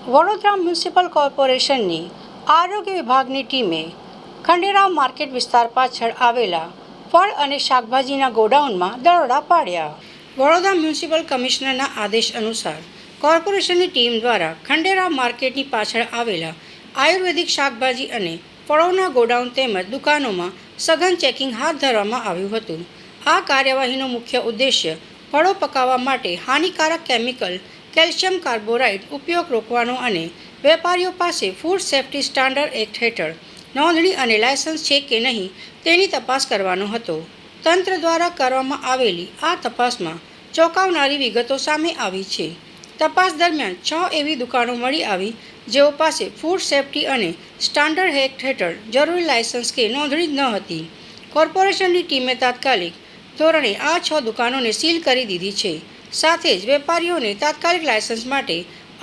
Vadodara municipal કોર્પોરેશનની આરોગ્ય વિભાગની ટીમે ખંડેરાવ માર્કેટ વિસ્તાર પાછળ આવેલા ફળ અને શાકભાજીના ગોડાઉનમાં દરોડા પાડ્યા. વડોદરા મ્યુનિસિપલ કમિશનરના આદેશ અનુસાર કોર્પોરેશનની ટીમ દ્વારા ખંડેરાવ માર્કેટની પાછળ આવેલા આયુર્વેદિક શાકભાજી અને ફળોના ગોડાઉન તેમજ દુકાનોમાં સઘન ચેકિંગ હાથ ધરવામાં આવ્યું હતું. આ કાર્યવાહીનો મુખ્ય ઉદ્દેશ્ય ફળો પકાવવા માટે હાનિકારક કેમિકલ કેલ્શિયમ કાર્બોરાઇડ ઉપયોગ રોકવાનો અને વેપારીઓ પાસે ફૂડ સેફ્ટી સ્ટાન્ડર્ડ એક્ટ હેઠળ નોંધણી અને લાયસન્સ છે કે નહીં તેની તપાસ કરવાનો હતો. તંત્ર દ્વારા કરવામાં આવેલી આ તપાસમાં ચોંકાવનારી વિગતો સામે આવી છે. તપાસ દરમિયાન 6 એવી દુકાનો મળી આવી જેઓ પાસે ફૂડ સેફ્ટી અને સ્ટાન્ડર્ડ એક્ટ હેઠળ જરૂરી લાયસન્સ કે નોંધણી ન હતી. કોર્પોરેશનની ટીમે તાત્કાલિક ધોરણે આ 6 દુકાનોને સીલ કરી દીધી છે. સાથે જ વેપારીઓને તાત્કાલિક લાયસન્સ માટે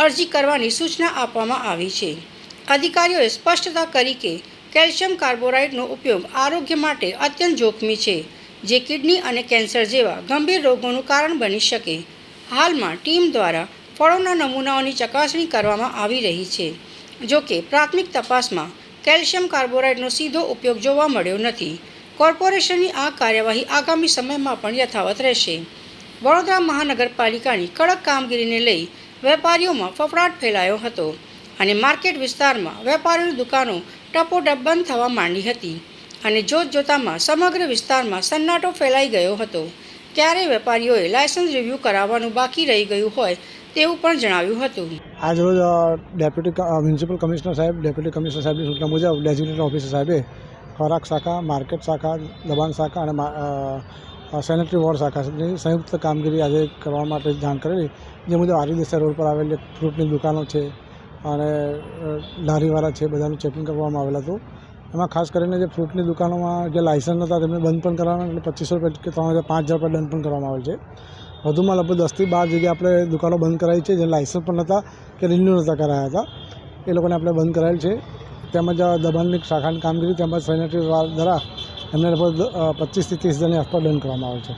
અરજી કરવાની સૂચના આપવામાં આવી છે. અધિકારીઓએ સ્પષ્ટતા કરી કે કેલ્શિયમ કાર્બોરાઇડનો ઉપયોગ આરોગ્ય માટે અત્યંત જોખમી છે, જે કિડની અને કેન્સર જેવા ગંભીર રોગોનું કારણ બની શકે. હાલમાં ટીમ દ્વારા ફળોના નમૂનાઓની ચકાસણી કરવામાં આવી રહી છે. જોકે પ્રાથમિક તપાસમાં કેલ્શિયમ કાર્બોરાઇડનો સીધો ઉપયોગ જોવા મળ્યો નથી. કોર્પોરેશનની આ કાર્યવાહી આગામી સમયમાં પણ યથાવત રહેશે. વડોદરા મહાનગરપાલિકાની કડક કામગીરીને લઈ વેપારીઓમાં ફફડાટ ફેલાયો હતો અને માર્કેટ વિસ્તારમાં વેપારીઓની દુકાનો ટપોટપ બંધ થવા માંડી હતી અને જોતજોતામાં સમગ્ર વિસ્તારમાં સન્નાટો ફેલાઈ ગયો હતો. ત્યારે વેપારીઓએ લાયસન્સ રિવ્યૂ કરાવવાનું બાકી રહી ગયું હોય તેવું પણ જણાવ્યું હતું. આજ રોજ ડેપ્યુટી મ્યુનિસિપલ કમિશનર સાહેબ, ડેપ્યુટી કમિશનર સાહેબની સૂચના મુજબ ડેઝિગ્નેટેડ ઓફિસર સાહેબે ખોરાક શાખા, માર્કેટ શાખા, દબાણ શાખા અને સેનેટરી વોર્ડ શાખાની સંયુક્ત કામગીરી આજે કરવા માટે જાણ કરેલી. જે મુજબ આરડી રોડ પર આવેલી ફ્રૂટની દુકાનો છે અને લારીવાળા છે, બધાનું ચેકિંગ કરવામાં આવેલું હતું. એમાં ખાસ કરીને જે ફ્રૂટની દુકાનોમાં જે લાયસન્સ નહોતા તેમને બંધ પણ કરવાના, એટલે 2500 રૂપિયા કે 3000 5,000 રૂપિયા દંડ પણ કરવામાં આવેલ છે. વધુમાં લગભગ 10 થી 12 જગ્યાએ આપણે દુકાનો બંધ કરાવી છે, જે લાયસન્સ પણ નહોતા કે રિન્યુ નહોતા કરાયા હતા. એ લોકોને આપણે બંધ કરાયેલ છે. તેમજ દબાણની શાખાની કામગીરી તેમજ સેનેટરી દ્વારા એમને લગભગ 25 થી 30 હજારની આસપાસ દંડ કરવામાં આવે છે.